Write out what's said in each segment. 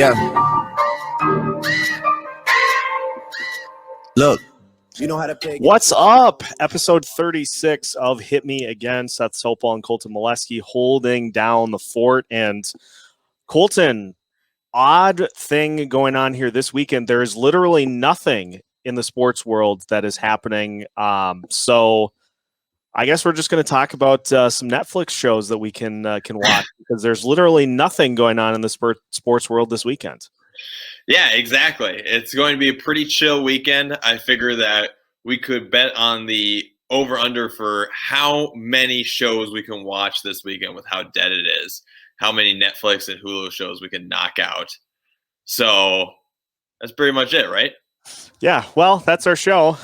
Yeah. Look, you know how to play. What's up? Episode 36 of Hit Me Again. Seth Sopel and Colton Molesky holding down the fort. And Colton, odd thing going on here this weekend. There is literally nothing in the sports world that is happening. So I guess we're just going to talk about some Netflix shows that we can watch because there's literally nothing going on in the sports world this weekend. Yeah, exactly. It's going to be a pretty chill weekend. I figure that we could bet on the over-under for how many shows we can watch this weekend with how dead it is, how many Netflix and Hulu shows we can knock out. So that's pretty much it, right? Yeah, well, that's our show.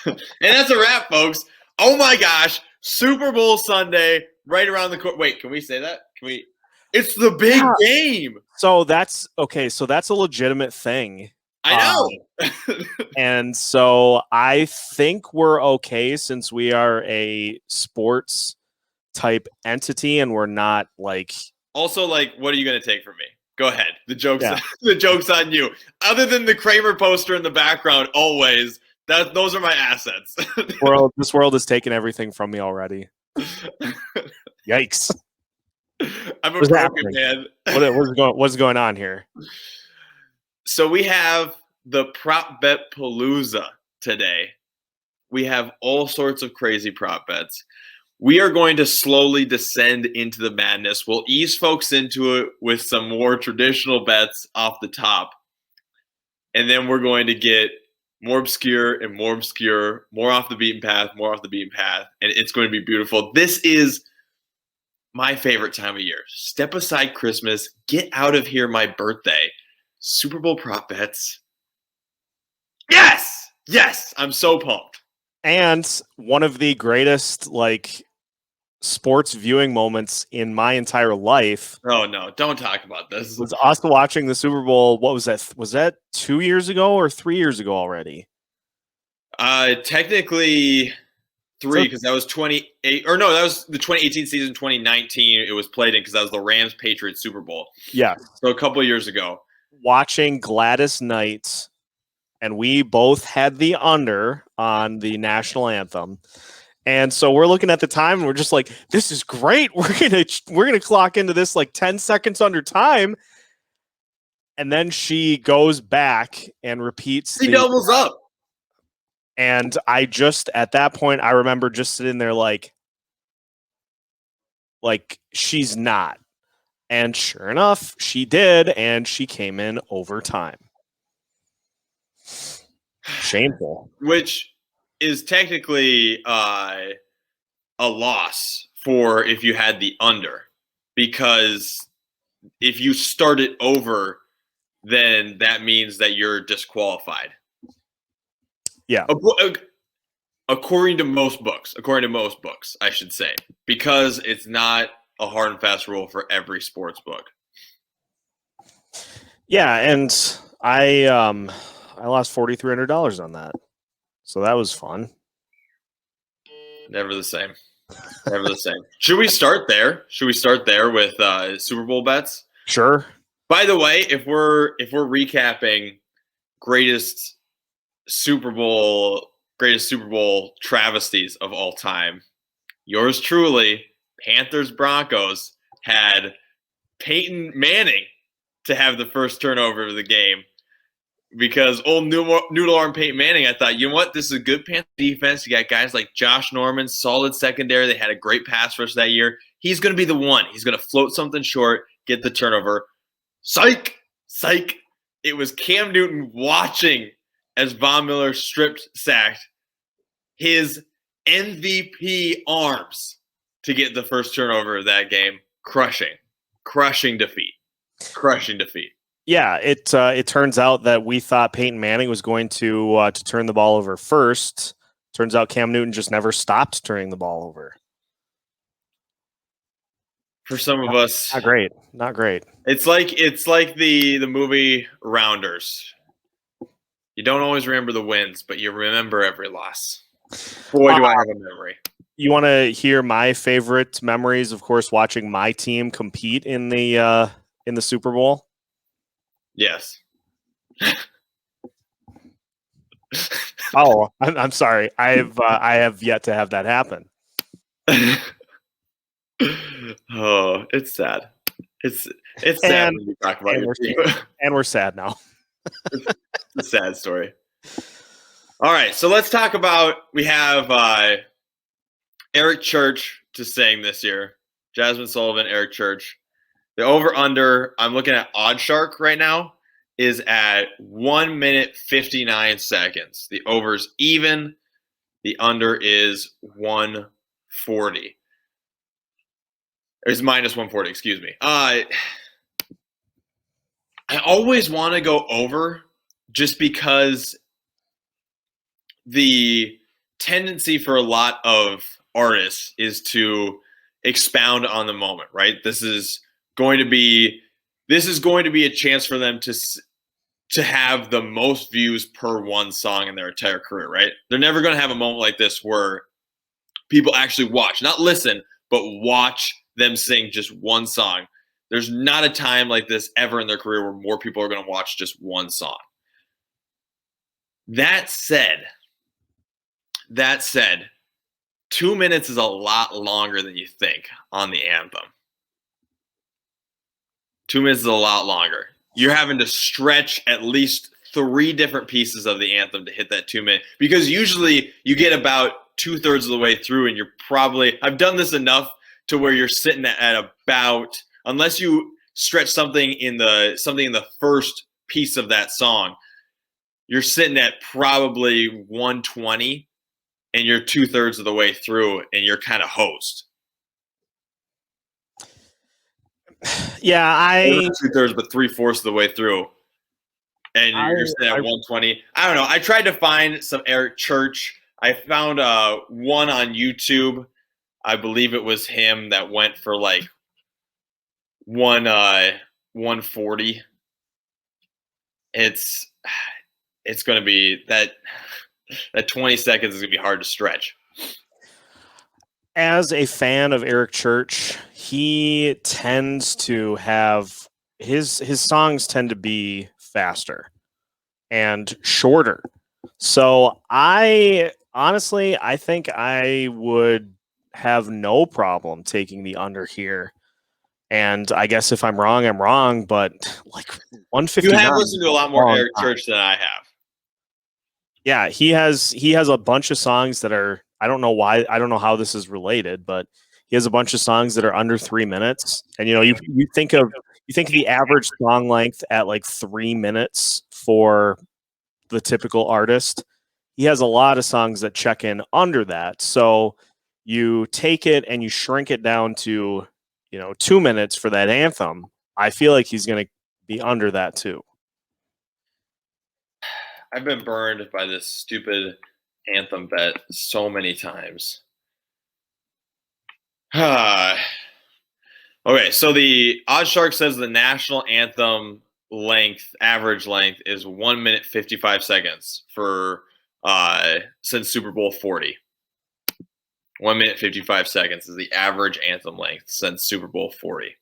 And that's a wrap, folks. Oh my gosh, Super Bowl Sunday right around the corner. Wait, can we say that? Can we? It's the big game. So that's okay. So that's a legitimate thing. I know. And so I think we're okay since we are a sports type entity and we're not like. Also, like, what are you going to take from me? Go ahead. The joke's on you. Other than the Kramer poster in the background, always. Those are my assets. This world has taken everything from me already. Yikes. I'm a broken man. What's going on here? So we have the prop bet palooza today. We have all sorts of crazy prop bets. We are going to slowly descend into the madness. We'll ease folks into it with some more traditional bets off the top. And then we're going to get more obscure, more off the beaten path. And it's going to be beautiful. This is my favorite time of year. Step aside Christmas. Get out of here my birthday. Super Bowl prop bets. Yes! Yes! I'm so pumped. And one of the greatest sports viewing moments in my entire life. Oh no, don't talk about this. Was us watching the Super Bowl. What was that? Was that 2 years ago or 3 years ago already? Technically 3, because that was 28, or no, that was the 2018 season. 2019 it was played in because that was the Rams Patriots Super Bowl. Yeah, so a couple of years ago. Watching Gladys Knight, and we both had the under on the national anthem. And so we're looking at the time and we're just like, this is great. We're gonna clock into this like 10 seconds under time. And then she goes back and repeats. She doubles up. And I just, at that point, I remember just sitting there like she's not. And sure enough, she did, and she came in overtime. Shameful. Which is technically a loss for if you had the under. Because if you start it over, then that means that you're disqualified. Yeah. According to most books, I should say, because it's not a hard and fast rule for every sports book. Yeah, and I lost $4,300 on that, so that was fun. Never the same. Never the same. Should we start there? With Super Bowl bets? Sure. By the way, if we're recapping greatest Super Bowl travesties of all time, yours truly, Panthers Broncos, had Peyton Manning to have the first turnover of the game because old noodle arm Peyton Manning, I thought, you know what, this is a good Panther defense. You got guys like Josh Norman, solid secondary. They had a great pass rush that year. He's going to be the one. He's going to float something short, get the turnover. Psych. It was Cam Newton watching as Von Miller sacked his MVP arms to get the first turnover of that game. Crushing defeat. Yeah, it turns out that we thought Peyton Manning was going to turn the ball over first. Turns out Cam Newton just never stopped turning the ball over. For some of us, not great. It's like the movie Rounders. You don't always remember the wins, but you remember every loss. Boy, do I have a memory. You want to hear my favorite memories? Of course, watching my team compete in the Super Bowl. Yes. Oh, I'm sorry. I have yet to have that happen. Oh, it's sad. It's sad And- when you talk about and your we're team. And we're sad now. It's a sad story. All right, so let's talk about. We have Eric Church to sing this year. Jasmine Sullivan, Eric Church. The over/under. I'm looking at OddsShark right now. Is at 1 minute 59 seconds. The over's even. The under is 140. It's minus 140. Excuse me. I always want to go over, just because the tendency for a lot of artists is to expound on the moment, right? This is going to be a chance for them to have the most views per one song in their entire career, right? They're never going to have a moment like this where people actually watch, not listen, but watch them sing just one song. There's not a time like this ever in their career where more people are going to watch just one song. That said, 2 minutes is a lot longer than you think on the anthem. 2 minutes is a lot longer. You're having to stretch at least 3 different pieces of the anthem to hit that 2 minute, because usually you get about 2/3 of the way through, and I've done this enough to where you're sitting at about, unless you stretch something in the first piece of that song, you're sitting at probably 120, and you're 2/3 of the way through, and you're kind of hosed. Yeah, 2/3, but 3/4 of the way through, and you're sitting at 120. I don't know. I tried to find some Eric Church. I found one on YouTube. I believe it was him that went for like 140. It's going to be that 20 seconds is going to be hard to stretch. as a fan of Eric Church, he tends to have his songs tend to be faster and shorter. So I think I would have no problem taking the under here. And I guess if I'm wrong, I'm wrong. But like 159. You have listened to a lot more Eric Church than I have. Yeah, he has a bunch of songs that are, I don't know why, I don't know how this is related, but he has a bunch of songs that are under 3 minutes. And you think the average song length at like 3 minutes for the typical artist. He has a lot of songs that check in under that. So you take it and you shrink it down to, 2 minutes for that anthem. I feel like he's going to be under that too. I've been burned by this stupid anthem bet so many times. Okay, so the OddsShark says the national anthem average length is 1 minute 55 seconds for since Super Bowl 40. 1 minute 55 seconds is the average anthem length since Super Bowl 40.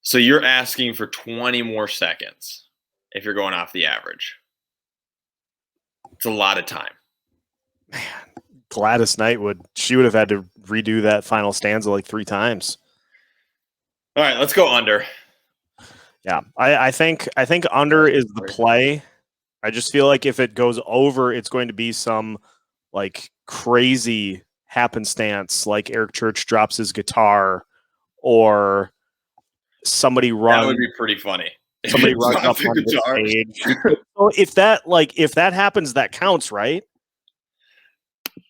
So you're asking for 20 more seconds if you're going off the average. It's a lot of time. Man, Gladys Knight would have had to redo that final stanza like 3 times. All right, let's go under. Yeah, I think under is the play. I just feel like if it goes over, it's going to be some like crazy happenstance, like Eric Church drops his guitar, or somebody runs. That would be pretty funny. Somebody runs up on the stage. So if that happens, that counts, right?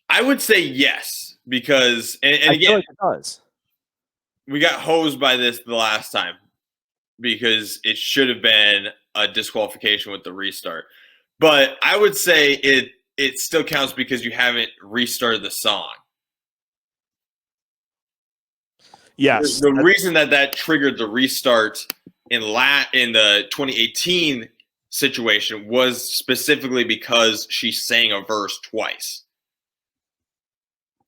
I would say yes, because and I again, feel like it does. We got hosed by this the last time because it should have been a disqualification with the restart. But I would say it still counts because you haven't restarted the song. Yes. The reason that triggered the restart in the 2018 situation was specifically because she sang a verse twice.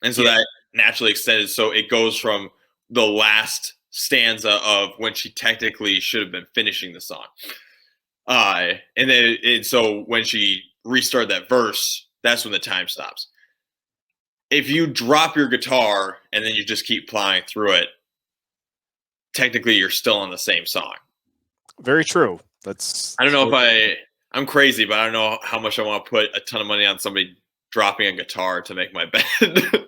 And so that naturally extended. So it goes from the last stanza of when she technically should have been finishing the song. And so when she restarted that verse, that's when the time stops. If you drop your guitar and then you just keep plowing through it, technically you're still on the same song. Very true. I don't know if I'm crazy, but I don't know how much I want to put a ton of money on somebody dropping a guitar to make my bed.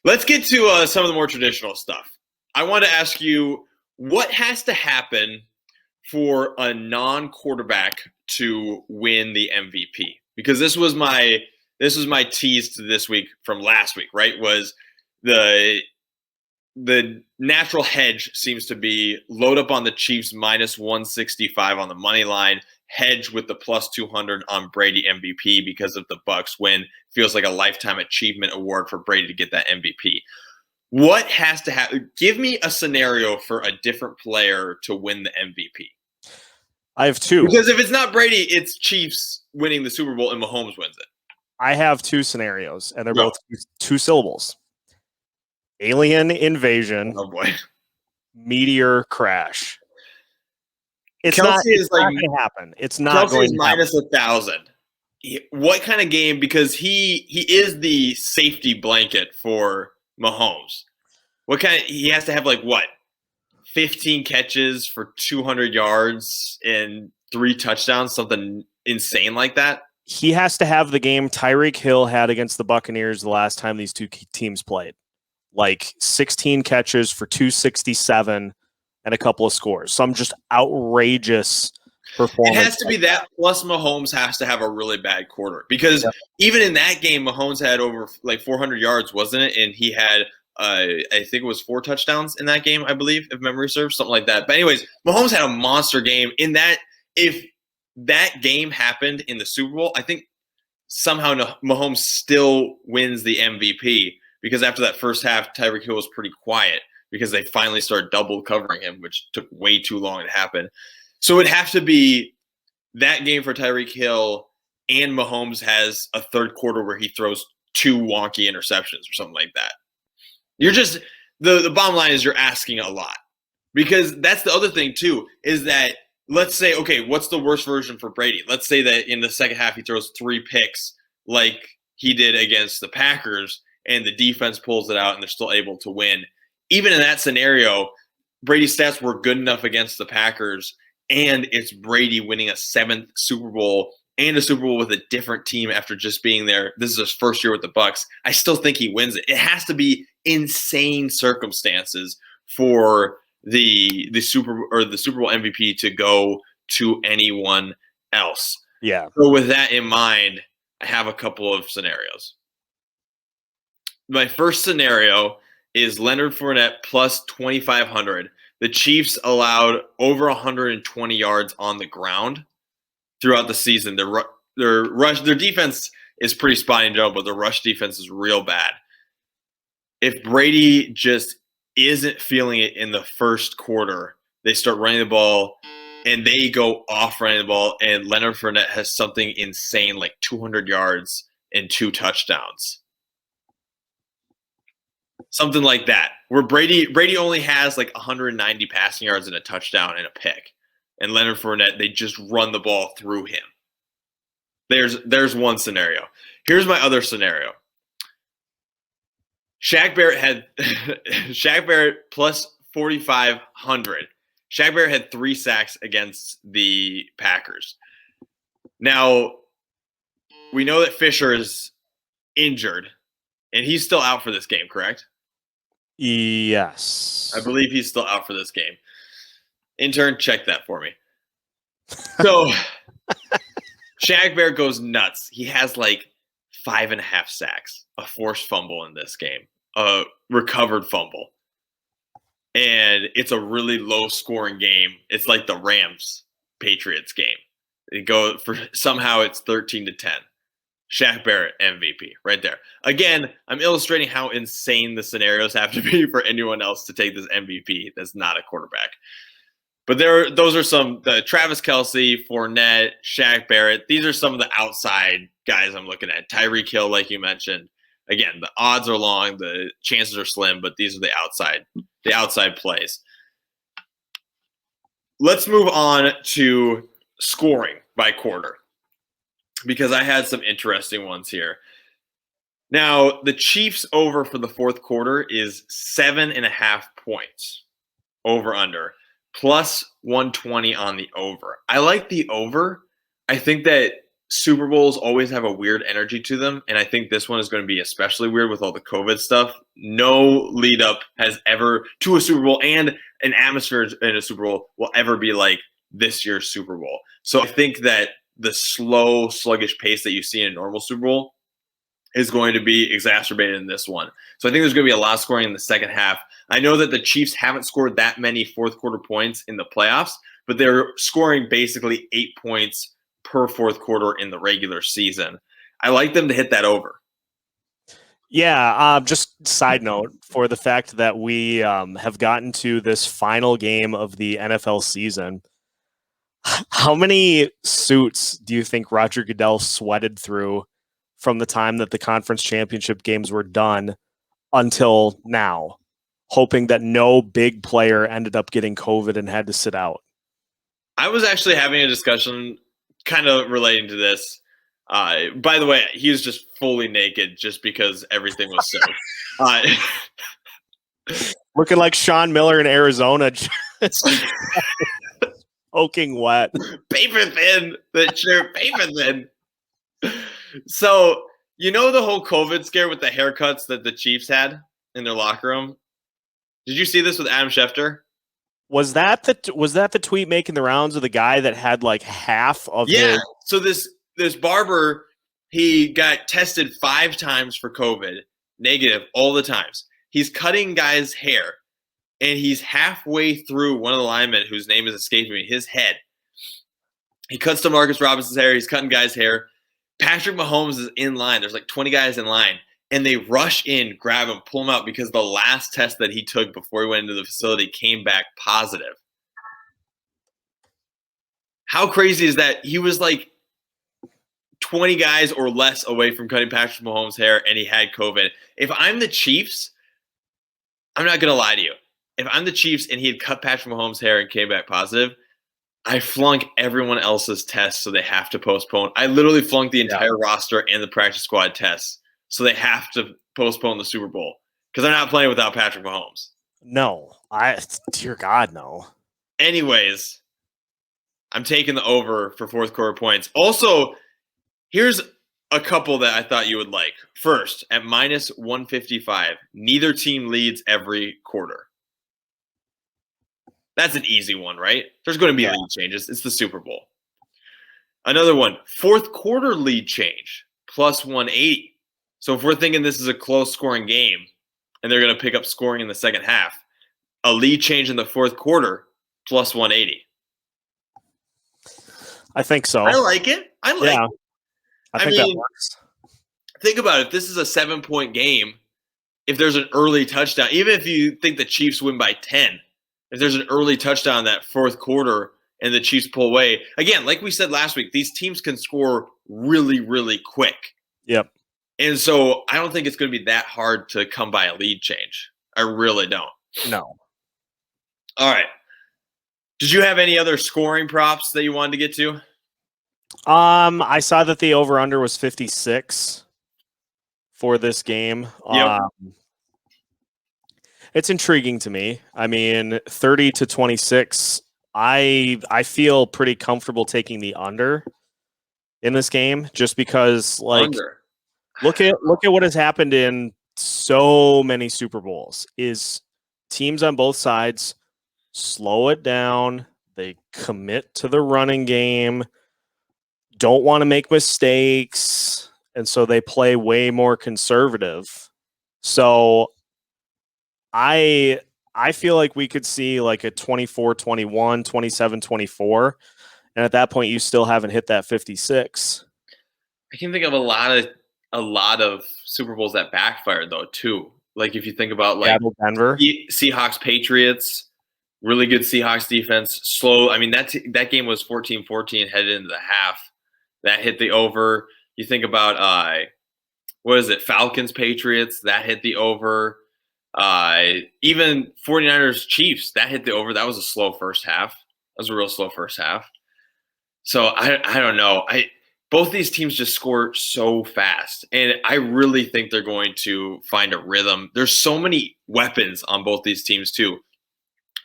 Let's get to some of the more traditional stuff. I want to ask you, what has to happen for a non-quarterback to win the MVP? Because this was my tease to this week from last week, right? Was the natural hedge seems to be load up on the Chiefs minus 165 on the money line, hedge with the plus 200 on Brady MVP because of the Bucs win. Feels like a lifetime achievement award for Brady to get that MVP. What has to happen? Give me a scenario for a different player to win the MVP. I have two. Because if it's not Brady, it's Chiefs winning the Super Bowl and Mahomes wins it. I have two scenarios, and they're both two syllables. Alien invasion. Oh, boy. Meteor crash. It's Kelsey not going to happen. It's not Kelsey going is to minus happen. 1,000. What kind of game? Because he is the safety blanket for Mahomes. What kind? He has to have 15 catches for 200 yards and 3 touchdowns, something insane like that. He has to have the game Tyreek Hill had against the Buccaneers the last time these two teams played. 16 catches for 267 and a couple of scores. Some just outrageous performance. It has to be that, plus Mahomes has to have a really bad quarter. Because even in that game, Mahomes had over 400 yards, wasn't it? And he had, I think it was 4 touchdowns in that game, I believe, if memory serves, something like that. But anyways, Mahomes had a monster game. In that, if that game happened in the Super Bowl, I think somehow Mahomes still wins the MVP. Because after that first half, Tyreek Hill was pretty quiet because they finally started double covering him, which took way too long to happen. So it would have to be that game for Tyreek Hill, and Mahomes has a third quarter where he throws 2 wonky interceptions or something like that. You're just the bottom line is you're asking a lot, because that's the other thing too, is that let's say, okay, what's the worst version for Brady? Let's say that in the second half he throws 3 picks like he did against the Packers, and the defense pulls it out and they're still able to win. Even in that scenario, Brady's stats were good enough against the Packers, and it's Brady winning a 7th Super Bowl and a Super Bowl with a different team after just being there. This is his first year with the Bucs. I still think he wins it. It has to be insane circumstances for the Super Bowl MVP to go to anyone else. Yeah. So with that in mind, I have a couple of scenarios. My first scenario is Leonard Fournette plus 2,500. The Chiefs allowed over 120 yards on the ground throughout the season. Their defense is pretty spotty in general, but the rush defense is real bad. If Brady just isn't feeling it in the first quarter, they start running the ball and they go off running the ball, and Leonard Fournette has something insane like 200 yards and 2 touchdowns. Something like that, where Brady only has 190 passing yards and a touchdown and a pick. And Leonard Fournette, they just run the ball through him. There's one scenario. Here's my other scenario. Shaq Barrett plus 4,500. Shaq Barrett had 3 sacks against the Packers. Now, we know that Fisher is injured, and he's still out for this game, correct? Yes. I believe he's still out for this game. Intern, check that for me. So, Shaq Barrett goes nuts. He has 5.5 sacks, a forced fumble in this game, a recovered fumble. And it's a really low-scoring game. It's like the Rams-Patriots game. Somehow it's 13-10. Shaq Barrett, MVP, right there. Again, I'm illustrating how insane the scenarios have to be for anyone else to take this MVP that's not a quarterback. But those are some, Travis Kelce, Fournette, Shaq Barrett. These are some of the outside guys I'm looking at. Tyreek Hill, like you mentioned. again, the odds are long, the chances are slim, but these are the outside plays. Let's move on to scoring by quarter, because I had some interesting ones here. Now, the Chiefs over for the fourth quarter is 7.5 points over under, plus 120 on the over. I like the over. I think that Super Bowls always have a weird energy to them, and I think this one is going to be especially weird with all the COVID stuff. No lead up has ever to a Super Bowl, and an atmosphere in a Super Bowl will ever be like this year's Super Bowl. So I think that the slow, sluggish pace that you see in a normal Super Bowl is going to be exacerbated in this one. So I think there's going to be a lot of scoring in the second half. I know that the Chiefs haven't scored that many fourth quarter points in the playoffs, but they're scoring basically 8 points per fourth quarter in the regular season. I like them to hit that over. Yeah, just side note for the fact that we have gotten to this final game of the NFL season. How many suits do you think Roger Goodell sweated through from the time that the conference championship games were done until now, hoping that no big player ended up getting COVID and had to sit out? I was actually having a discussion kind of relating to this. By the way, he was just fully naked just because everything was so. Looking like Sean Miller in Arizona, just poking wet. Paper thin. The shirt, paper thin. So, you know the whole COVID scare with the haircuts that the Chiefs had in their locker room? Did you see this with Adam Schefter? Was that the tweet making the rounds of the guy that had like half of his? So this barber, he got tested 5 times for COVID, negative all the times. He's cutting guys' hair, and he's halfway through one of the linemen whose name is escaping me, his head. He cuts DeMarcus Robinson's hair. He's cutting guys' hair. Patrick Mahomes is in line. There's like 20 guys in line, and they rush in, grab him, pull him out because the last test that he took before he went into the facility came back positive. How crazy is that? He was like 20 guys or less away from cutting Patrick Mahomes' hair, and he had COVID. If I'm the Chiefs, I'm not going to lie to you. If I'm the Chiefs and he had cut Patrick Mahomes' hair and came back positive, I flunk everyone else's tests, so they have to postpone. I literally flunked the entire roster and the practice squad tests, so they have to postpone the Super Bowl because they're not playing without Patrick Mahomes. No, dear God, no. Anyways, I'm taking the over for fourth quarter points. Also, here's a couple that I thought you would like. First, at minus 155, neither team leads every quarter. That's an easy one, right? There's going to be lead changes. It's the Super Bowl. Another one, fourth quarter lead change, plus 180. So if we're thinking this is a close scoring game and they're going to pick up scoring in the second half, a lead change in the fourth quarter, plus 180. I think so. I like it. I think that works. Think about it. If this is a 7-point game, if there's an early touchdown, even if you think the Chiefs win by 10, if there's an early touchdown in that fourth quarter and the Chiefs pull away, again, like we said last week, these teams can score really, really quick. Yep. And so I don't think it's going to be that hard to come by a lead change. I really don't. No. All right. Did you have any other scoring props that you wanted to get to? I saw that the over-under was 56 for this game. Yep. It's intriguing to me. I mean, 30-26. I feel pretty comfortable taking the under in this game, just because, like, Under. look at what has happened in so many Super Bowls. Is teams on both sides slow it down. They commit to the running game. Don't want to make mistakes, and so they play way more conservative. So I feel like we could see like a 24-21, 27-24, and at that point you still haven't hit that 56. I can think of a lot of Super Bowls that backfired though too. Like if you think about like Denver, Seahawks, Patriots, really good Seahawks defense, slow. I mean that game was 14-14 headed into the half. That hit the over. You think about what is it? Falcons, Patriots, that hit the over. Even 49ers, Chiefs, that hit the over. That was a slow first half. That was a real slow first half. So I don't know. Both these teams just score so fast, and I really think they're going to find a rhythm. There's so many weapons on both these teams too.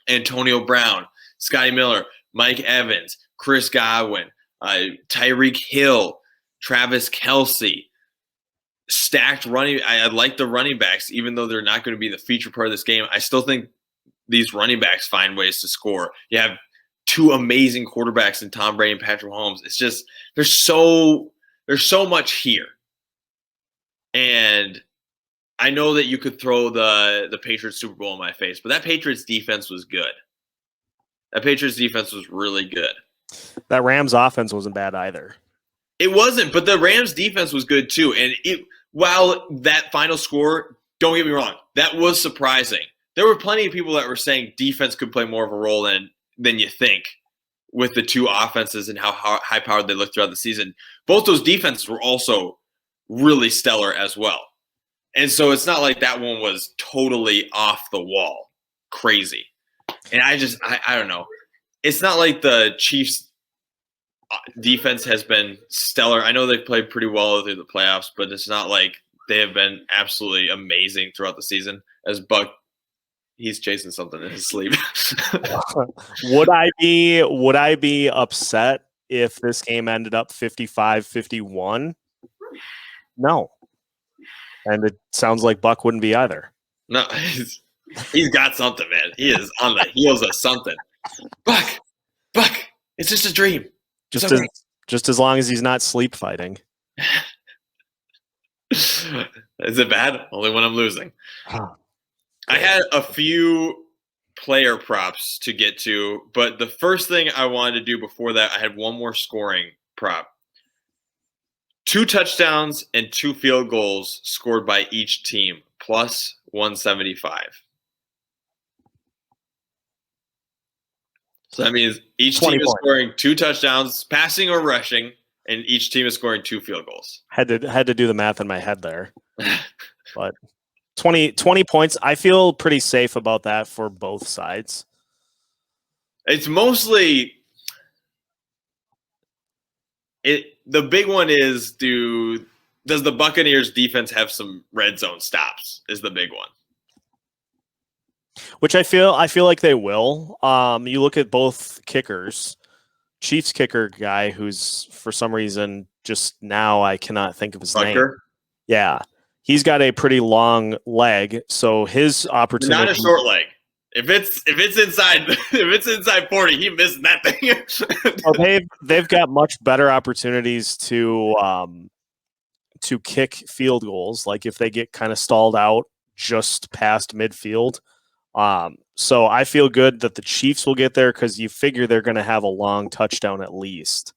Antonio Brown, Scotty Miller, Mike Evans, Chris Godwin, Tyreek Hill, Travis Kelce. Stacked running. I like the running backs, even though they're not going to be the feature part of this game. I still think these running backs find ways to score. You have two amazing quarterbacks in Tom Brady and Patrick Mahomes. It's just there's so much here, and I know that you could throw the Patriots Super Bowl in my face, but that Patriots defense was good. That Patriots defense was really good. That Rams offense wasn't bad either. It wasn't, but the Rams defense was good too. And while that final score, don't get me wrong, that was surprising. There were plenty of people that were saying defense could play more of a role than you think with the two offenses and how high-powered they looked throughout the season. Both those defenses were also really stellar as well. And so it's not like that one was totally off the wall, crazy. And I don't know. It's not like the Chiefs defense has been stellar. I know they've played pretty well through the playoffs, but it's not like they have been absolutely amazing throughout the season. As Buck, he's chasing something in his sleep. Would I be upset if this game ended up 55-51? No. And it sounds like Buck wouldn't be either. No, he's got something, man. He is on the heels of something. Buck, it's just a dream. Just as long as he's not sleep fighting. Is it bad? Only when I'm losing. I had a few player props to get to, but the first thing I wanted to do before that, I had one more scoring prop. 2 touchdowns and 2 field goals scored by each team, plus 175. So that means each team is scoring 2 touchdowns, passing or rushing, and each team is scoring 2 field goals. Had to do the math in my head there. But 20 points, I feel pretty safe about that for both sides. It's mostly the big one is does the Buccaneers defense have some red zone stops is the big one. Which I feel like they will. You look at both kickers. Chiefs kicker guy who's for some reason just now I cannot think of his name. Yeah. He's got a pretty long leg, so his opportunity not a short leg. If it's inside 40, he missed that thing. Well, they've got much better opportunities to kick field goals, like if they get kind of stalled out just past midfield. So I feel good that the Chiefs will get there because you figure they're going to have a long touchdown at least,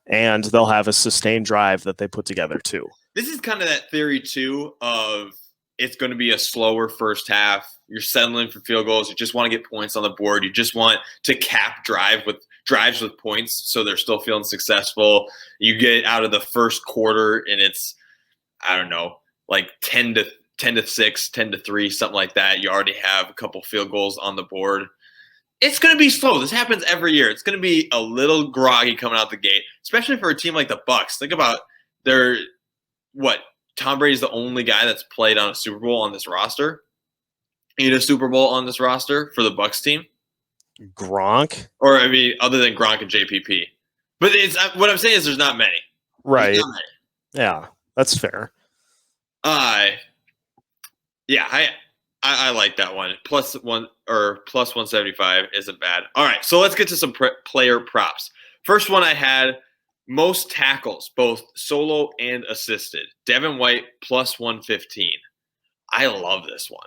and they'll have a sustained drive that they put together too. This is kind of that theory too of it's going to be a slower first half. You're settling for field goals. You just want to get points on the board. You just want to cap drives with points so they're still feeling successful. You get out of the first quarter and it's, I don't know, like 10-6, 10-3, something like that. You already have a couple field goals on the board. It's going to be slow. This happens every year. It's going to be a little groggy coming out the gate, especially for a team like the Bucs. Think about Tom Brady's the only guy that's played on a Super Bowl on this roster. In a Super Bowl on this roster for the Bucs team. Gronk? Or, I mean, other than Gronk and JPP. But what I'm saying is there's not many. Right. Not many. Yeah, that's fair. Yeah, I like that one. Plus 175 isn't bad. All right, so let's get to some player props. First one I had, most tackles, both solo and assisted. Devin White, plus 115. I love this one.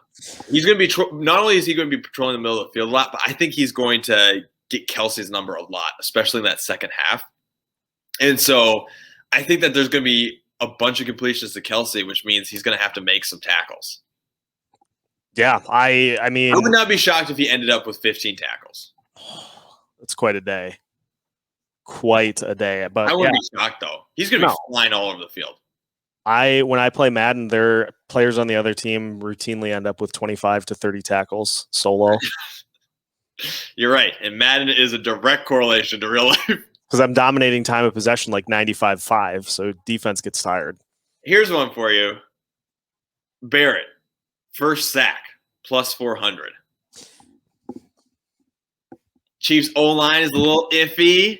He's going to be not only is he going to be patrolling the middle of the field a lot, but I think he's going to get Kelsey's number a lot, especially in that second half. And so I think that there's going to be a bunch of completions to Kelsey, which means he's going to have to make some tackles. Yeah, I mean, I would not be shocked if he ended up with 15 tackles. That's quite a day. But I wouldn't be shocked though. He's going to be flying all over the field. When I play Madden, their players on the other team routinely end up with 25 to 30 tackles solo. You're right. And Madden is a direct correlation to real life. Because I'm dominating time of possession like 95-5, so defense gets tired. Here's one for you. Barrett, first sack, plus 400. Chiefs O-line is a little iffy.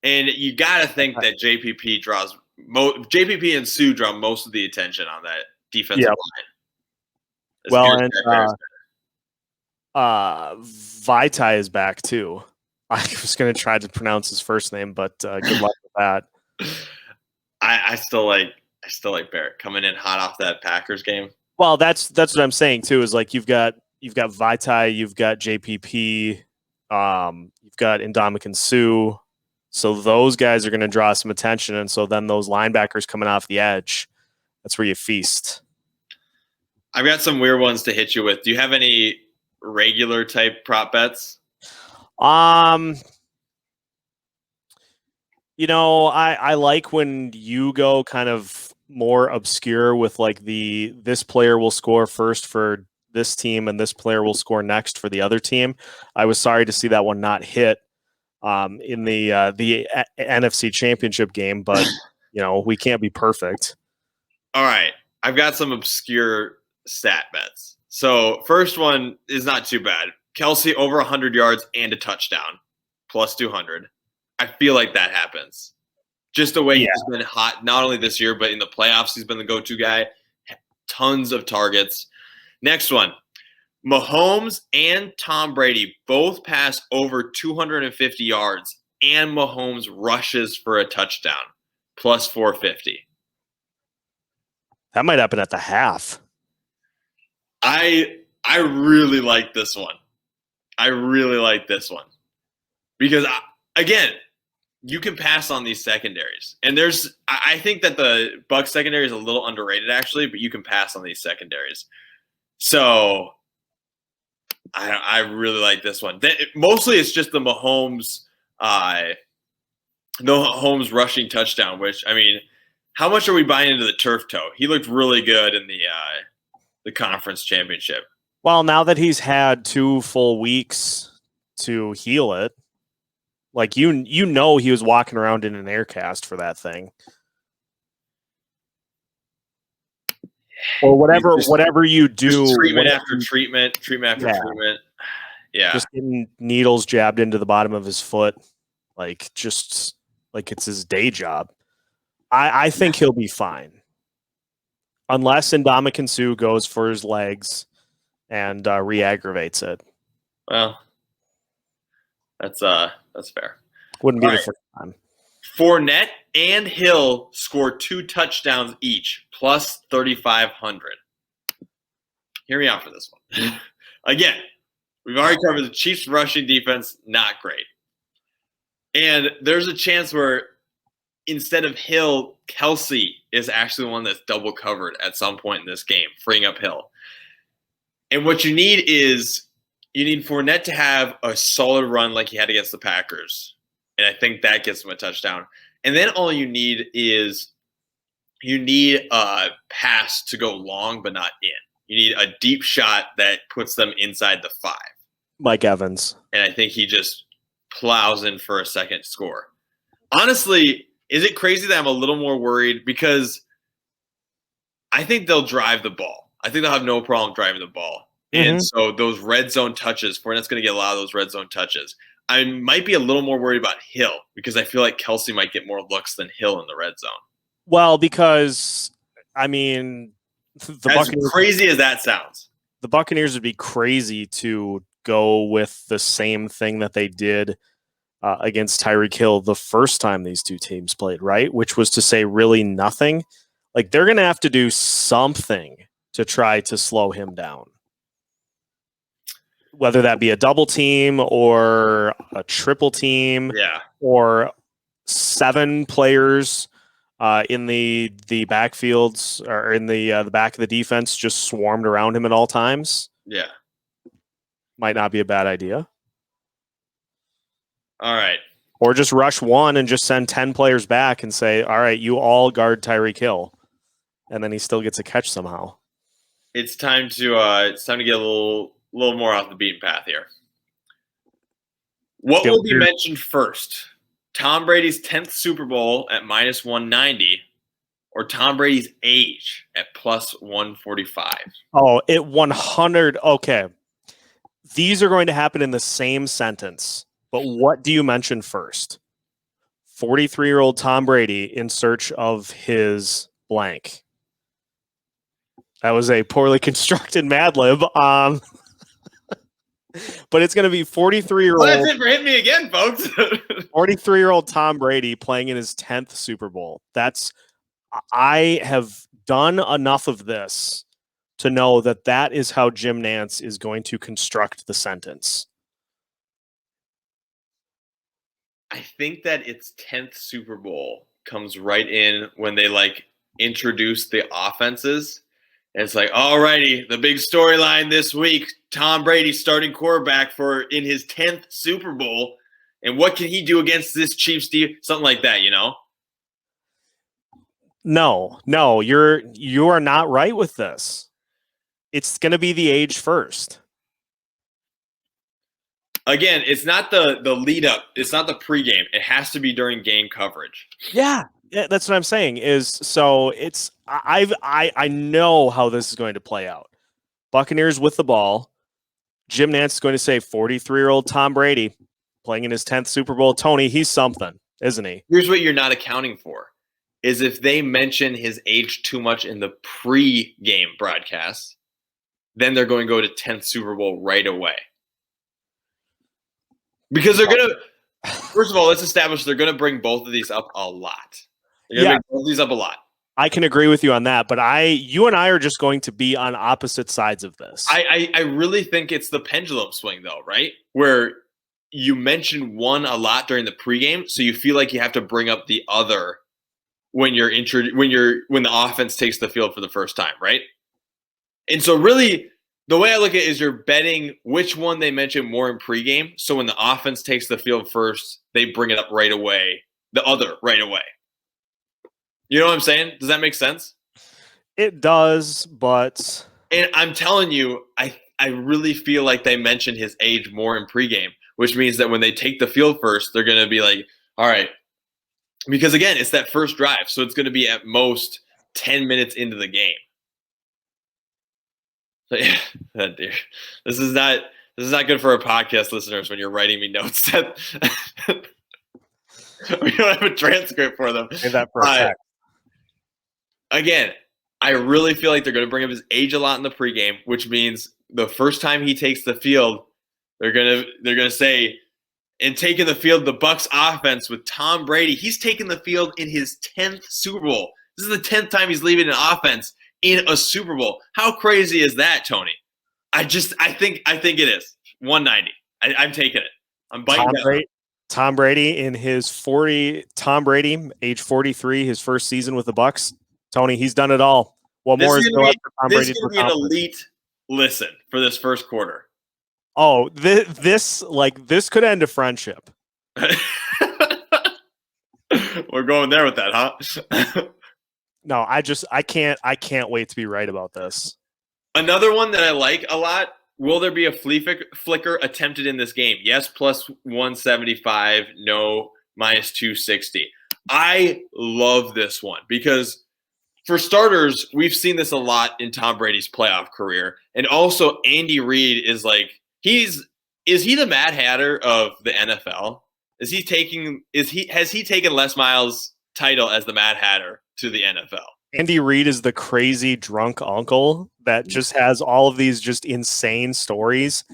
And you got to think that JPP and Sue draw most of the attention on that defensive line. Well, and Vaitai is back too. I was going to try to pronounce his first name, but good luck with that. I still like Barrett coming in hot off that Packers game. Well, that's what I'm saying too. Is like you've got Vaitai, you've got JPP, you've got Ndamukong Suh. So those guys are going to draw some attention, and so then those linebackers coming off the edge, that's where you feast. I've got some weird ones to hit you with. Do you have any regular type prop bets? I like when you go kind of more obscure with like this player will score first for this team and this player will score next for the other team. I was sorry to see that one not hit in the NFC Championship game, but we can't be perfect. All right, I've got some obscure stat bets. So first one is not too bad. Kelsey over 100 yards and a touchdown, plus 200. I feel like that happens. Just the way he's been hot, not only this year, but in the playoffs, he's been the go-to guy. Tons of targets. Next one. Mahomes and Tom Brady both pass over 250 yards, and Mahomes rushes for a touchdown, plus 450. That might happen at the half. I really like this one. Because, again, you can pass on these secondaries. And I think that the Bucs secondary is a little underrated, actually, but you can pass on these secondaries. So I really like this one. Mostly it's just the Mahomes rushing touchdown, which, I mean, how much are we buying into the turf toe? He looked really good in the conference championship. Well, now that he's had 2 full weeks to heal it, like he was walking around in an air cast for that thing. Or whatever you do. Treatment after treatment. Yeah. Just getting needles jabbed into the bottom of his foot. Just like it's his day job. I think he'll be fine. Unless Ndamukong Suh goes for his legs and re-aggravates it. Well, that's fair. Wouldn't be the first time. Fournette and Hill scored 2 touchdowns each, plus 3,500. Hear me out for this one. Again, we've already covered the Chiefs' rushing defense, not great. And there's a chance where instead of Hill, Kelsey is actually the one that's double covered at some point in this game, freeing up Hill. And what you need is Fournette to have a solid run like he had against the Packers. And I think that gets him a touchdown. And then all you need is a pass to go long but not in. You need a deep shot that puts them inside the 5. Mike Evans. And I think he just plows in for a second score. Honestly, is it crazy that I'm a little more worried? Because I think they'll drive the ball. I think they'll have no problem driving the ball. Mm-hmm. And so those red zone touches, Fournette's going to get a lot of those red zone touches. I might be a little more worried about Hill because I feel like Kelsey might get more looks than Hill in the red zone. Well, because, I mean, as crazy as that sounds, the Buccaneers would be crazy to go with the same thing that they did against Tyreek Hill the first time these two teams played, right? Which was to say really nothing. Like, they're going to have to do something to try to slow him down. Whether that be a double team or a triple team, or 7 players in the backfields or in the back of the defense just swarmed around him at all times. Yeah, might not be a bad idea. All right, Or just rush one and just send 10 players back and say, all right, you all guard Tyreek Hill. And then he still gets a catch somehow. It's time to get a little more off the beaten path here. What will be mentioned first? Tom Brady's 10th Super Bowl at minus 190 or Tom Brady's age at plus 145? Oh, it 100. Okay. These are going to happen in the same sentence. But what do you mention first? 43-year-old Tom Brady in search of his blank. That was a poorly constructed Mad Lib. But it's going to be 43-year-old. Well, that's it for Hit Me Again, folks. 43-year-old Tom Brady playing in his 10th Super Bowl. I have done enough of this to know that is how Jim Nantz is going to construct the sentence. I think that its 10th Super Bowl comes right in when they introduce the offenses. And it's alrighty, the big storyline this week, Tom Brady starting quarterback in his 10th Super Bowl. And what can he do against this Chiefs team? Something like that, No, you are not right with this. It's going to be the age first. Again, it's not the lead up. It's not the pregame. It has to be during game coverage. Yeah, that's what I'm saying. I know how this is going to play out. Buccaneers with the ball. Jim Nantz is going to say 43-year-old Tom Brady playing in his 10th Super Bowl. Tony, he's something, isn't he? Here's what you're not accounting for. Is if they mention his age too much in the pre-game broadcast, then they're going to go to 10th Super Bowl right away. Because they're going to, first of all, let's establish they're going to bring both of these up a lot. They're going to bring both of these up a lot. I can agree with you on that, but you and I are just going to be on opposite sides of this. I really think it's the pendulum swing, though, right? Where you mention one a lot during the pregame, so you feel like you have to bring up the other when the offense takes the field for the first time, right? And so really, the way I look at it is you're betting which one they mention more in pregame. So when the offense takes the field first, they bring it up right away, the other right away. You know what I'm saying? Does that make sense? It does, but... And I'm telling you, I really feel like they mention his age more in pregame, which means that when they take the field first, they're going to be like, all right. Because, again, it's that first drive, so it's going to be at most 10 minutes into the game. So, yeah, dude, this is not good for our podcast listeners when you're writing me notes. We don't have a transcript for them. Say that for a sec. Again, I really feel like they're going to bring up his age a lot in the pregame, which means the first time he takes the field, they're gonna say, and taking the field, the Bucs offense with Tom Brady. He's taken the field in his 10th Super Bowl. This is the 10th time he's leaving an offense in a Super Bowl. How crazy is that, Tony? I think it is 190. I'm taking it. I'm biting down. Tom Brady in his age 43, his first season with the Bucs. Tony, he's done it all. What more is there for Tom Brady? This is going to be an elite listen for this first quarter. Oh, this could end a friendship. We're going there with that, huh? No, I can't wait to be right about this. Another one that I like a lot. Will there be a flea flicker attempted in this game? Yes, plus 175. No, minus 260. I love this one because for starters, we've seen this a lot in Tom Brady's playoff career. And also Andy Reid is is he the Mad Hatter of the NFL? Has he taken Les Miles' title as the Mad Hatter to the NFL? Andy Reid is the crazy drunk uncle that just has all of these just insane stories.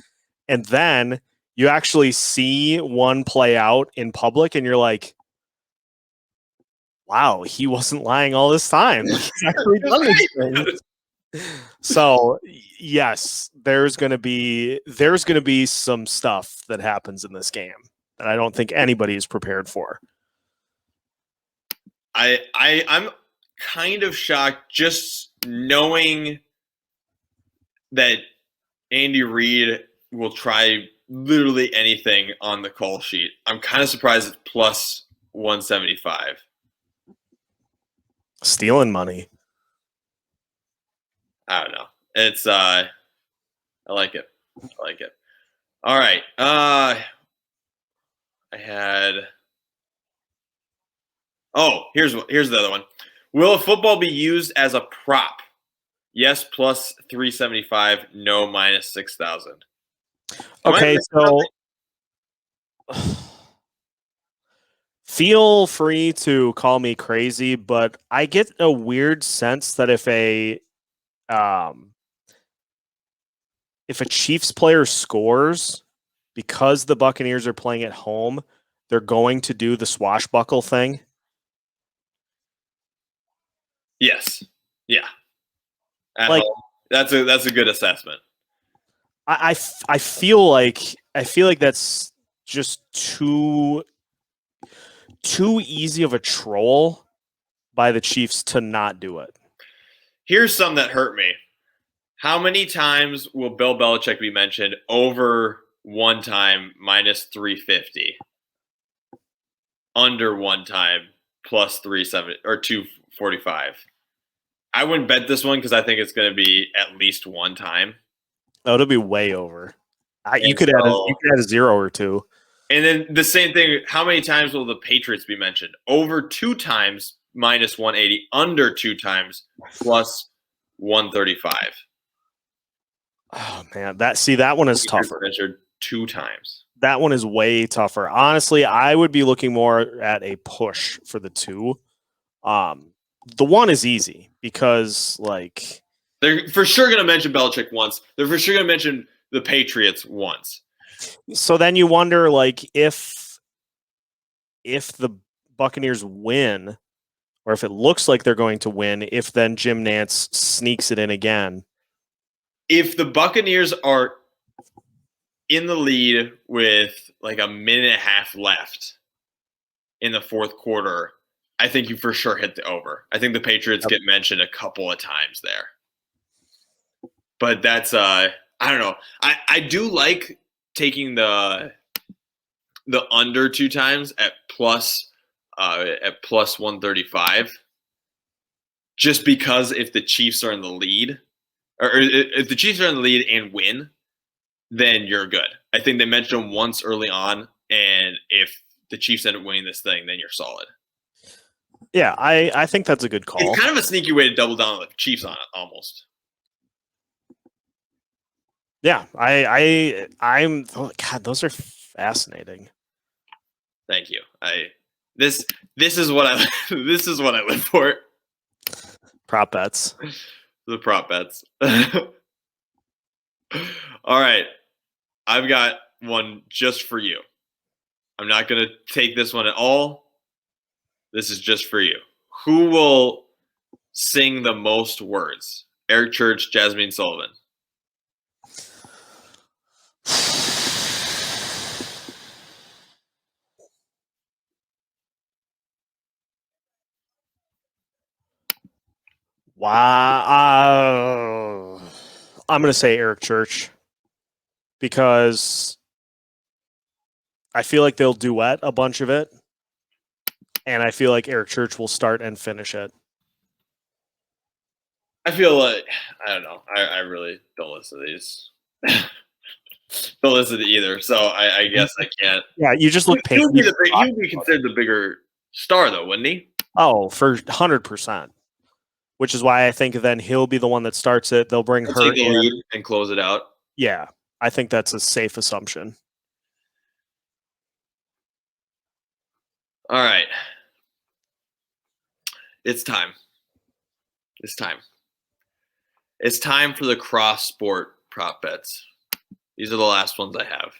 And then you actually see one play out in public and you're like, wow, he wasn't lying all this time. He's actually done these things. So yes, there's gonna be some stuff that happens in this game that I don't think anybody is prepared for. I'm kind of shocked just knowing that Andy Reid will try literally anything on the call sheet. I'm kind of surprised it's plus 175. Stealing money. I don't know. It's I like it. I like it. All right. I had. Oh, here's the other one. Will a football be used as a prop? Yes, plus 375. No, minus 6,000. Okay, so feel free to call me crazy, but I get a weird sense that if a Chiefs player scores because the Buccaneers are playing at home, they're going to do the swashbuckle thing. Yes. Yeah. At Like, home. That's a good assessment. I feel like that's just too easy of a troll by the Chiefs to not do it. Here's some that hurt me. How many times will Bill Belichick be mentioned over one time minus 350? Under one time plus 370 or 245. I wouldn't bet this one because I think it's going to be at least one time. Oh, it'll be way over. You could add a 0 or 2. And then the same thing. How many times will the Patriots be mentioned? Over 2 times minus 180. Under 2 times plus 135. Oh man, that one is tougher. Measured 2 times. That one is way tougher. Honestly, I would be looking more at a push for the 2. The 1 is easy because like they're for sure going to mention Belichick once. They're for sure going to mention the Patriots once. So then you wonder, like, if the Buccaneers win, or if it looks like they're going to win, if then Jim Nantz sneaks it in again. If the Buccaneers are in the lead with like a minute and a half left in the fourth quarter, I think you for sure hit the over. I think the Patriots get mentioned a couple of times there. But that's I don't know. I do like taking the under 2 times at plus 135. Just because if the Chiefs are in the lead, or if the Chiefs are in the lead and win, then you're good. I think they mentioned them once early on, and if the Chiefs end up winning this thing, then you're solid. Yeah, I think that's a good call. It's kind of a sneaky way to double down on the Chiefs on it, almost. Yeah, I'm. Oh God, those are fascinating. Thank you. This is what I this is what I live for. Prop bets. The prop bets. All right, I've got one just for you. I'm not going to take this one at all. This is just for you. Who will sing the most words? Eric Church, Jasmine Sullivan. Wow. I'm going to say Eric Church because I feel like they'll duet a bunch of it, and I feel like Eric Church will start and finish it. I feel like, I don't know. I really don't listen to these. Don't listen to either, so I guess I can't. Yeah, you just look He would be considered the bigger star, though, wouldn't he? Oh, for 100%. Which is why I think then he'll be the one that starts it. They'll bring her Take the in lead and close it out. Yeah, I think that's a safe assumption. All right. It's time. It's time. It's time for the cross-sport prop bets. These are the last ones I have.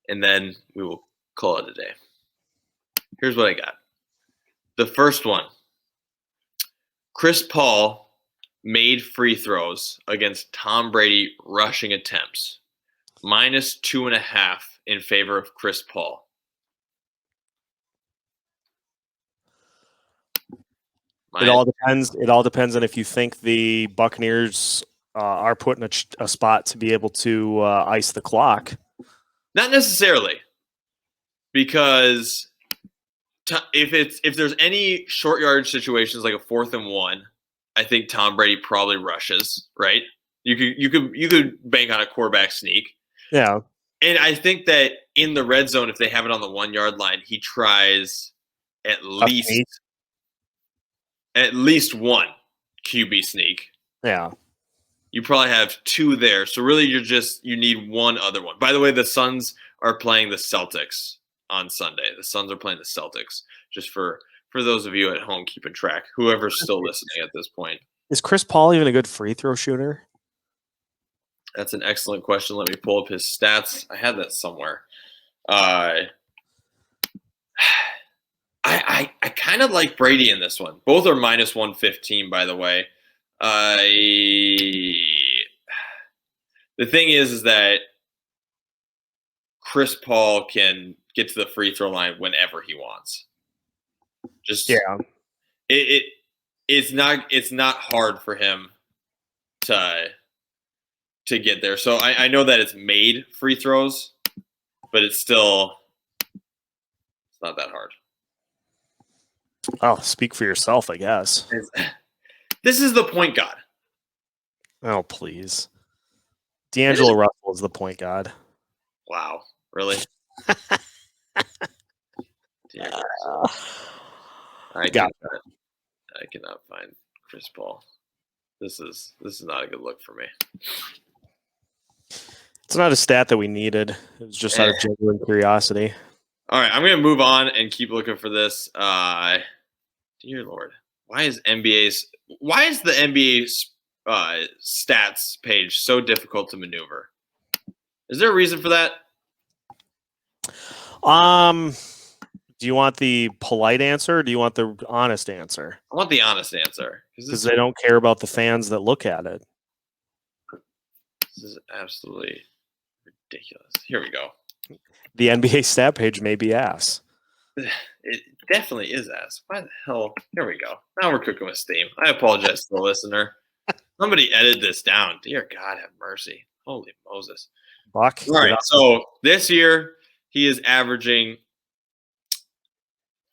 And then we will call it a day. Here's what I got. The first one. Chris Paul made free throws against Tom Brady rushing attempts. Minus 2.5 in favor of Chris Paul. It all depends. It all depends on if you think the Buccaneers are put in a spot to be able to ice the clock. Not necessarily, because if there's any short yardage situations like a 4th and 1, I think Tom Brady probably rushes, right? You could bank on a quarterback sneak. Yeah. And I think that in the red zone, if they have it on the 1 yard line, he tries at least one QB sneak. Yeah. You probably have 2 there. So really you need one other one. By the way, the Suns are playing the Celtics on Sunday. The Suns are playing the Celtics, just for those of you at home keeping track, whoever's still listening at this point. Is Chris Paul even a good free throw shooter? That's an excellent question. Let me pull up his stats. I had that somewhere. I kind of like Brady in this one. Both are minus 115, by the way. The thing is that Chris Paul can get to the free throw line whenever he wants. It's not hard for him to get there. So I know that it's made free throws, but it's not that hard. Oh, speak for yourself, I guess. This is the point guard. Oh, please. D'Angelo Russell is the point guard. Wow. Really? I cannot find Chris Paul. This is not a good look for me. It's not a stat that we needed. It was just out of genuine curiosity. All right, I'm going to move on and keep looking for this. Dear Lord, why is the NBA stats page so difficult to maneuver? Is there a reason for that? Do you want the polite answer or do you want the honest answer? I want the honest answer. Because they don't care about the fans that look at it. This is absolutely ridiculous. Here we go. The NBA stat page may be ass. It definitely is ass. Why the hell? Here we go. Now we're cooking with steam. I apologize to the listener. Somebody edit this down. Dear God, have mercy. Holy Moses. Buck. All right. So this year he is averaging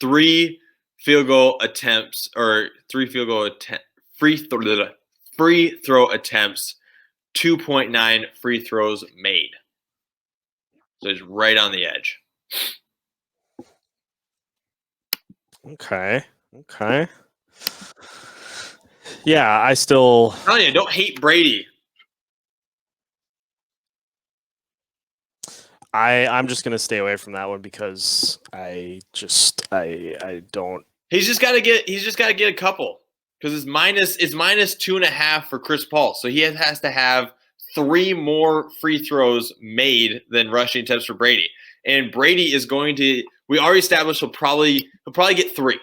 3 field goal attempts or 3 free throw attempts, 2.9 free throws made. So he's right on the edge. Okay. Yeah, I still. I'm telling you, don't hate Brady. I'm just gonna stay away from that one because I don't. He's just got to get a couple because it's minus 2.5 for Chris Paul. So he has to have 3 more free throws made than rushing attempts for Brady. And Brady is going to. We already established he'll probably get 3.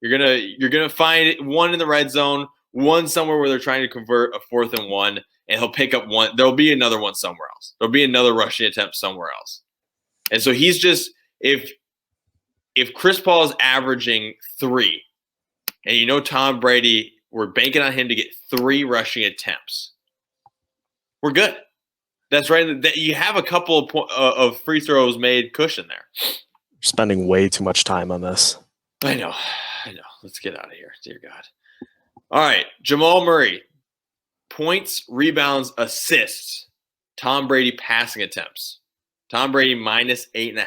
You're gonna find one in the red zone, one somewhere where they're trying to convert a 4th and 1, and he'll pick up one. There'll be another one somewhere else. There'll be another rushing attempt somewhere else. And so he's just if Chris Paul is averaging 3, and Tom Brady, we're banking on him to get 3 rushing attempts. We're good. That's right. You have a couple of free throws made cushion there. You're spending way too much time on this. I know. Let's get out of here. Dear God. All right. Jamal Murray. Points, rebounds, assists. Tom Brady passing attempts. Tom Brady minus 8.5.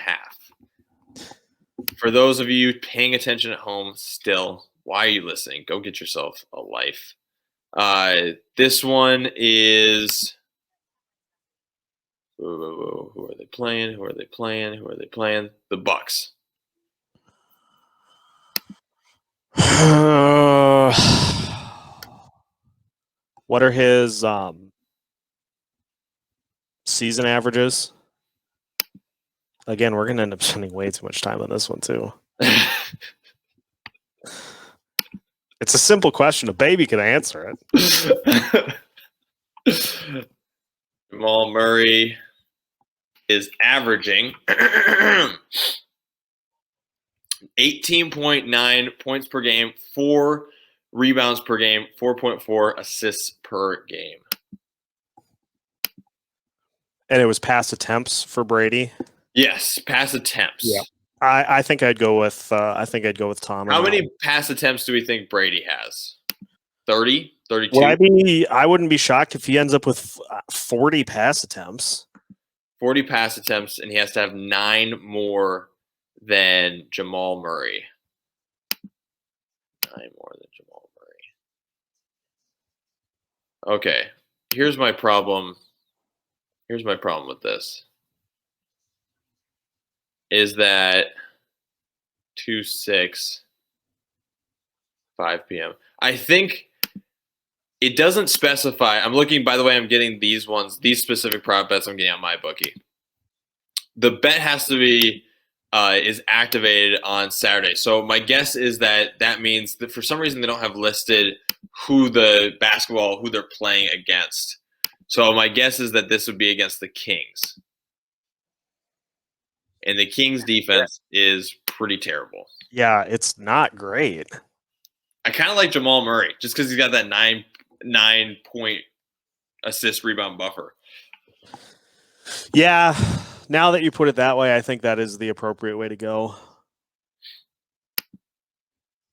For those of you paying attention at home still, why are you listening? Go get yourself a life. This one is... Who are they playing? The Bucks. What are his season averages? Again, we're going to end up spending way too much time on this one, too. It's a simple question. A baby can answer it. Jamal Murray is averaging 18.9 points per game, 4 rebounds per game, 4.4 assists per game. And it was pass attempts for Brady. Yes, pass attempts. Yeah. I think I'd go with Tom. How many pass attempts do we think Brady has? 30? 32? I wouldn't be shocked if he ends up with 40 pass attempts. 40 pass attempts, and he has to have 9 more than Jamal Murray. 9 more than Jamal Murray. Okay, here's my problem. Here's my problem with this. Is that 2-6, 5 p.m. I think it doesn't specify. I'm looking, by the way, I'm getting these specific prop bets I'm getting on my bookie. The bet has to be is activated on Saturday. So my guess is that means that for some reason they don't have listed who they're playing against. So my guess is that this would be against the Kings. And the Kings defense is pretty terrible. Yeah, it's not great. I kind of like Jamal Murray just because he's got that 9-point assist rebound buffer. Yeah, now that you put it that way, I think that is the appropriate way to go.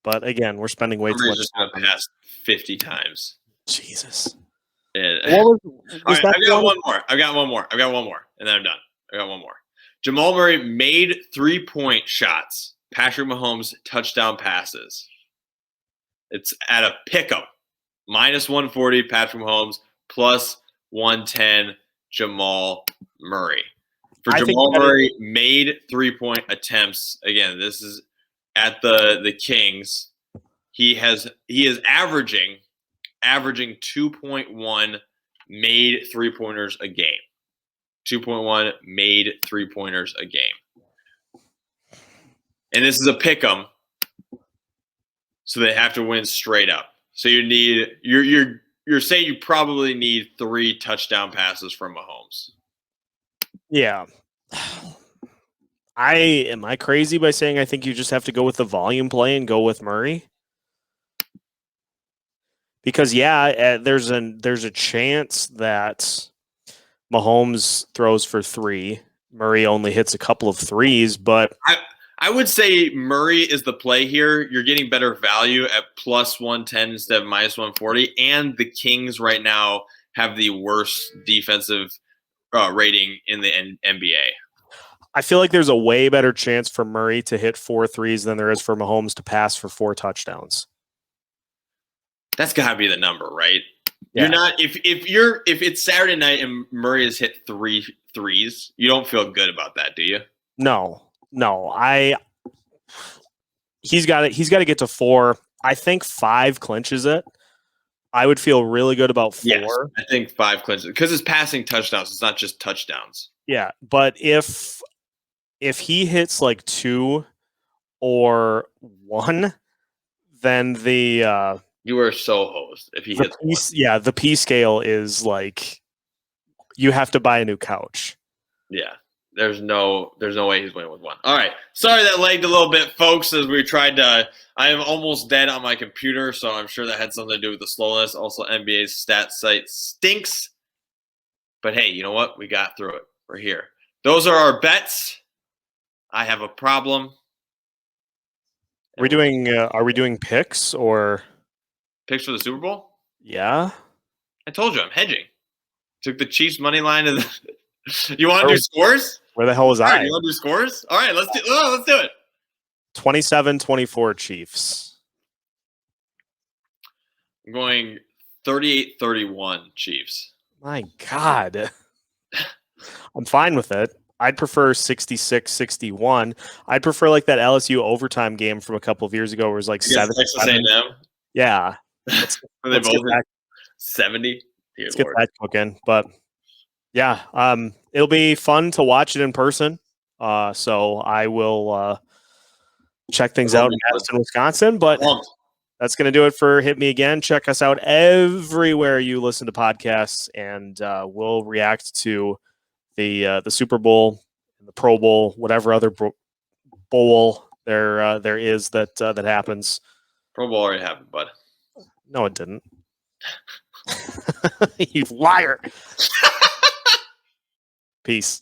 But again, we're spending way too much just going to pass 50 times. Jesus. And, all right, I've got one more, and then I'm done. I got one more. Jamal Murray made 3-point shots. Patrick Mahomes touchdown passes. It's at a pick'em. -140 Patrick Mahomes, +110 Jamal Murray. For Jamal Murray made 3-point attempts. Again, this is at the Kings. He is averaging 2.1 made 3-pointers a game. 2.1 made 3-pointers a game. And this is a pick'em. So they have to win straight up. So you're saying you probably need 3 touchdown passes from Mahomes. Yeah. Am I crazy by saying I think you just have to go with the volume play and go with Murray? Because there's a chance that Mahomes throws for 3. Murray only hits a couple of 3s, but I would say Murray is the play here. You're getting better value at +110 instead of -140. And the Kings right now have the worst defensive rating in the NBA. I feel like there's a way better chance for Murray to hit 4 3s than there is for Mahomes to pass for 4 touchdowns. That's got to be the number, right? Yeah. You're not if it's Saturday night and Murray has hit 3 threes, you don't feel good about that, do you? No. He's got to get to 4. I think 5 clinches it. I would feel really good about 4. Yes, I think 5 clinches because it's passing touchdowns. It's not just touchdowns. Yeah, but if he hits like 2 or 1, then the you are so hosed if he hits 1. Yeah, the P scale is like you have to buy a new couch. Yeah. There's no way he's winning with 1. All right. Sorry that lagged a little bit, folks, as we tried to – I am almost dead on my computer, so I'm sure that had something to do with the slowness. Also, NBA's stat site stinks. But, hey, you know what? We got through it. We're here. Those are our bets. I have a problem. Are we doing picks or – Picks for the Super Bowl? Yeah. I told you I'm hedging. Took the Chiefs money line to the – You want to do scores? Where the hell was I? You want to do scores? All right, let's do it. 27-24 Chiefs. I'm going 38-31 Chiefs. My God. I'm fine with it. I'd prefer 66-61. I'd prefer like that LSU overtime game from a couple of years ago where it was like 7. Yeah. Let's they both 70. Let's get that cooking. But yeah, it'll be fun to watch it in person. So I will check things out in Madison, Wisconsin. But that's going to do it for Hit Me Again. Check us out everywhere you listen to podcasts, and we'll react to the Super Bowl, the Pro Bowl, whatever other bowl there is that happens. Pro Bowl already happened, bud. No, it didn't. You liar. Peace.